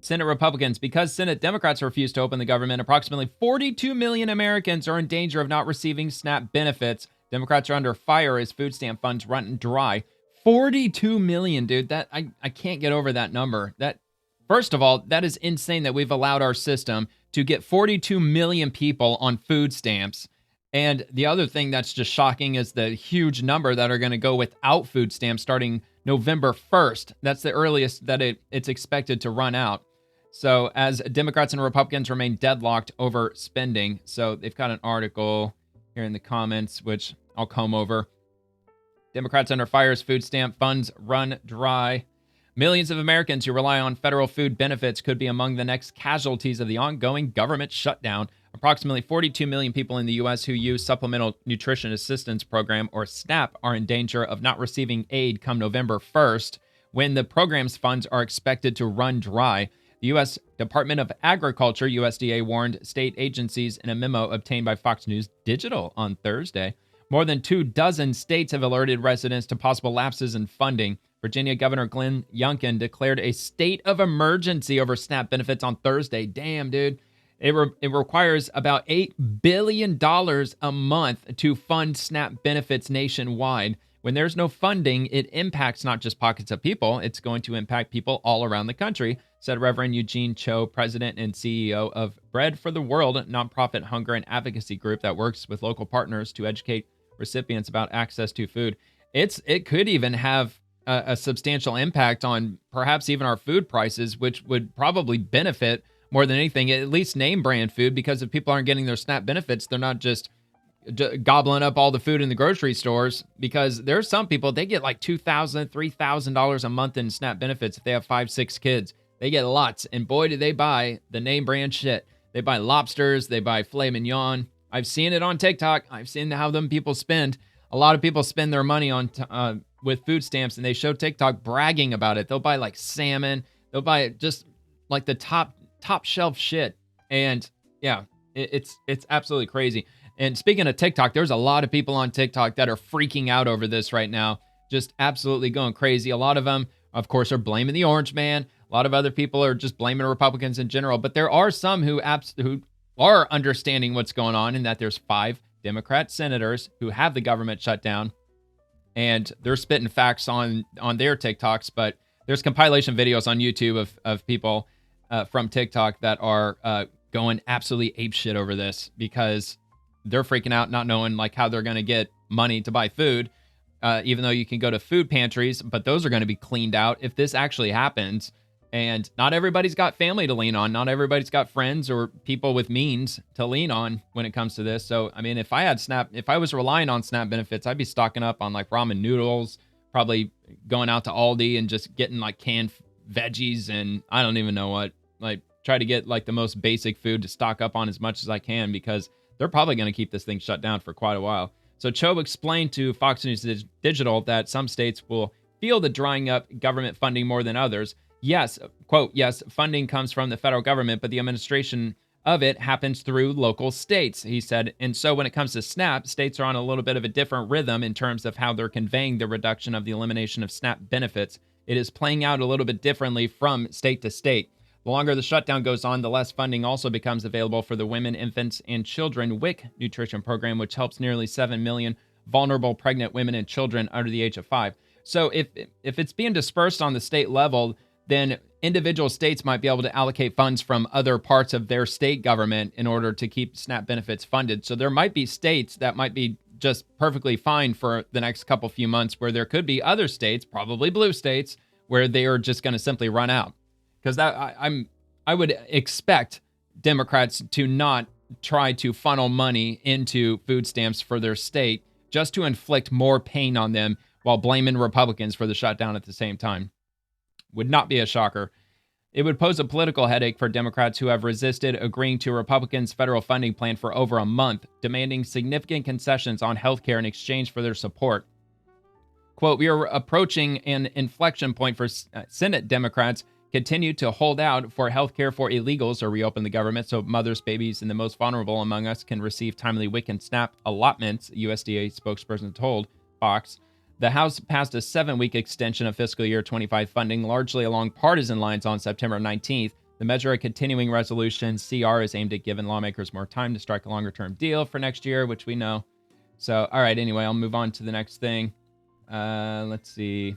Senate Republicans. Because Senate Democrats refuse to open the government, approximately 42 million Americans are in danger of not receiving SNAP benefits. Democrats are under fire as food stamp funds run dry. 42 million, dude. I can't get over that number. First of all, that is insane that we've allowed our system to get 42 million people on food stamps. And the other thing that's just shocking is the huge number that are going to go without food stamps starting November 1st. That's the earliest that it's expected to run out. So as Democrats and Republicans remain deadlocked over spending. So they've got an article here in the comments, which I'll comb over. Democrats under fire as food stamp funds run dry. Millions of Americans who rely on federal food benefits could be among the next casualties of the ongoing government shutdown. Approximately 42 million people in the U.S. who use Supplemental Nutrition Assistance Program, or SNAP, are in danger of not receiving aid come November 1st, when the program's funds are expected to run dry. The U.S. Department of Agriculture, USDA, warned state agencies in a memo obtained by Fox News Digital on Thursday. More than 24 states have alerted residents to possible lapses in funding. Virginia Governor Glenn Youngkin declared a state of emergency over SNAP benefits on Thursday. Damn, dude. It requires about $8 billion a month to fund SNAP benefits nationwide. When there's no funding, it impacts not just pockets of people, it's going to impact people all around the country, said Reverend Eugene Cho, president and CEO of Bread for the World, nonprofit hunger and advocacy group that works with local partners to educate recipients about access to food. It could even have a substantial impact on perhaps even our food prices, which would probably benefit more than anything, at least name brand food, because if people aren't getting their SNAP benefits, they're not just gobbling up all the food in the grocery stores, because there's some people, they get like $2,000, $3,000 a month in SNAP benefits if they have 5-6 kids. They get lots, and boy, do they buy the name brand shit. They buy lobsters, they buy filet mignon. I've seen it on TikTok. I've seen how them people spend. A lot of people spend their money on with food stamps, and they show TikTok bragging about it. They'll buy like salmon. They'll buy just like the top shelf shit. And yeah, it's absolutely crazy. And speaking of TikTok, there's a lot of people on TikTok that are freaking out over this right now. Just absolutely going crazy. A lot of them, of course, are blaming the orange man. A lot of other people are just blaming Republicans in general. But there are some who are understanding what's going on, and that there's 5 Democrat senators who have the government shut down. And they're spitting facts on their TikToks. But there's compilation videos on YouTube of people from TikTok that are going absolutely apeshit over this, because they're freaking out, not knowing like how they're going to get money to buy food, even though you can go to food pantries, but those are going to be cleaned out if this actually happens. And not everybody's got family to lean on. Not everybody's got friends or people with means to lean on when it comes to this. So, I mean, if I was relying on SNAP benefits, I'd be stocking up on like ramen noodles, probably going out to Aldi and just getting like canned veggies and I don't even know what, like try to get like the most basic food to stock up on as much as I can, because they're probably going to keep this thing shut down for quite a while. So Cho explained to Fox News Digital that some states will feel the drying up government funding more than others. Yes, quote, yes, funding comes from the federal government, but the administration of it happens through local states, he said. And so when it comes to SNAP, states are on a little bit of a different rhythm in terms of how they're conveying the reduction of the elimination of SNAP benefits. It is playing out a little bit differently from state to state. The longer the shutdown goes on, the less funding also becomes available for the Women, Infants, and Children WIC nutrition program, which helps nearly 7 million vulnerable pregnant women and children under the age of 5. So if it's being dispersed on the state level, then individual states might be able to allocate funds from other parts of their state government in order to keep SNAP benefits funded. So there might be states that might be just perfectly fine for the next few months, where there could be other states, probably blue states, where they are just going to simply run out. Because I would expect Democrats to not try to funnel money into food stamps for their state just to inflict more pain on them while blaming Republicans for the shutdown at the same time. Would not be a shocker. It would pose a political headache for Democrats who have resisted agreeing to Republicans' federal funding plan for over a month, demanding significant concessions on healthcare in exchange for their support. Quote, we are approaching an inflection point for Senate Democrats continue to hold out for healthcare for illegals or reopen the government so mothers, babies, and the most vulnerable among us can receive timely WIC and SNAP allotments, a USDA spokesperson told Fox. The House passed a 7-week extension of fiscal year 25 funding, largely along partisan lines on September 19th. The measure, a continuing resolution, CR, is aimed at giving lawmakers more time to strike a longer-term deal for next year, which we know. So, all right, anyway, I'll move on to the next thing. Let's see.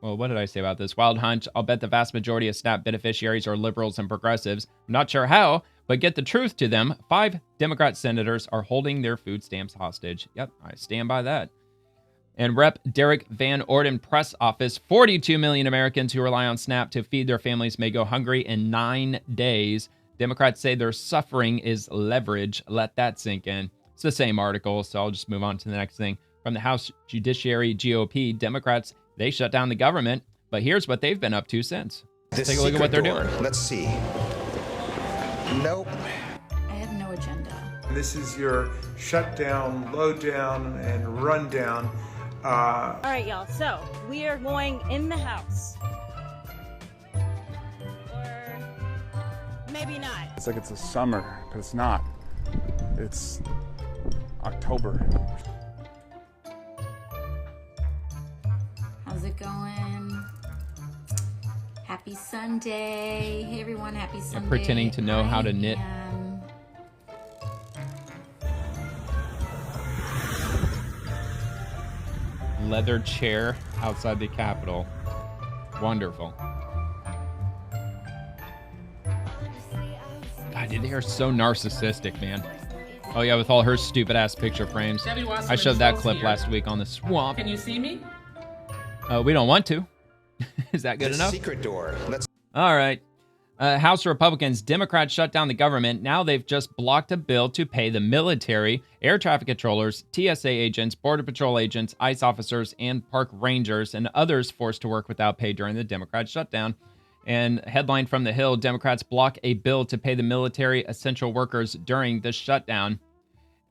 Well, what did I say about this? Wild hunch. I'll bet the vast majority of SNAP beneficiaries are liberals and progressives. I'm not sure how, but get the truth to them. 5 Democrat senators are holding their food stamps hostage. Yep, I stand by that. And Rep. Derek Van Orden press office, 42 million Americans who rely on SNAP to feed their families may go hungry in 9 days. Democrats say their suffering is leverage. Let that sink in. It's the same article, so I'll just move on to the next thing. From the House Judiciary GOP, Democrats, they shut down the government, but here's what they've been up to since. Let's take a look at what they're doing. Let's see. Nope. I have no agenda. This is your shutdown, low down, and rundown. All right, y'all. So we are going in the house, or maybe not. It's like it's a summer, but it's not. It's October. How's it going? Happy Sunday. Hey everyone, happy Sunday. Pretending to know how to knit. Leather chair outside the Capitol. Wonderful. God, dude, they are so narcissistic, man. Oh yeah, with all her stupid ass picture frames. I showed that clip last week on the swamp. Can you see me? We don't want to. Is that good enough? Secret door. Let's. All right. House Republicans, Democrats shut down the government. Now they've just blocked a bill to pay the military, air traffic controllers, TSA agents, Border Patrol agents, ICE officers, and park rangers, and others forced to work without pay during the Democrat shutdown. And headline from the Hill, Democrats block a bill to pay the military essential workers during the shutdown.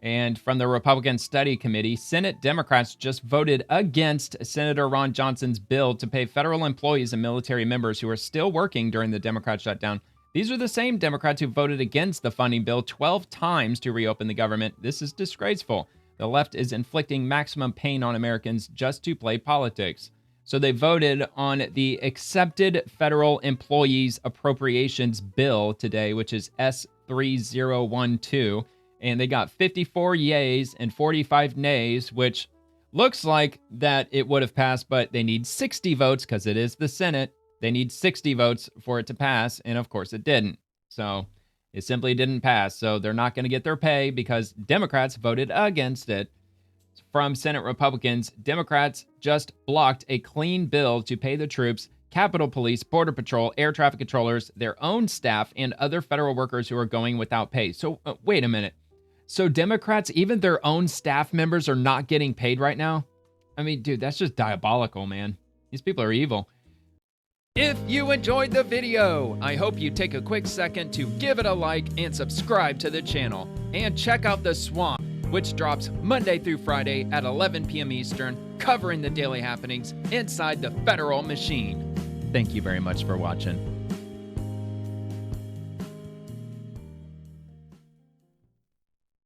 And from the Republican Study Committee, Senate Democrats just voted against Senator Ron Johnson's bill to pay federal employees and military members who are still working during the Democrat shutdown. These are the same Democrats who voted against the funding bill 12 times to reopen the government. This is disgraceful. The left is inflicting maximum pain on Americans just to play politics. So they voted on the Accepted Federal Employees Appropriations Bill today, which is S3012. And they got 54 yays and 45 nays, which looks like that it would have passed, but they need 60 votes because it is the Senate. They need 60 votes for it to pass, and of course it didn't. So it simply didn't pass. So they're not going to get their pay because Democrats voted against it. From Senate Republicans, Democrats just blocked a clean bill to pay the troops, Capitol Police, Border Patrol, air traffic controllers, their own staff, and other federal workers who are going without pay. So wait a minute. So Democrats, even their own staff members are not getting paid right now? I mean, dude, that's just diabolical, man. These people are evil. If you enjoyed the video, I hope you take a quick second to give it a like and subscribe to the channel. And check out The Swamp, which drops Monday through Friday at 11 p.m. Eastern, covering the daily happenings inside the federal machine. Thank you very much for watching.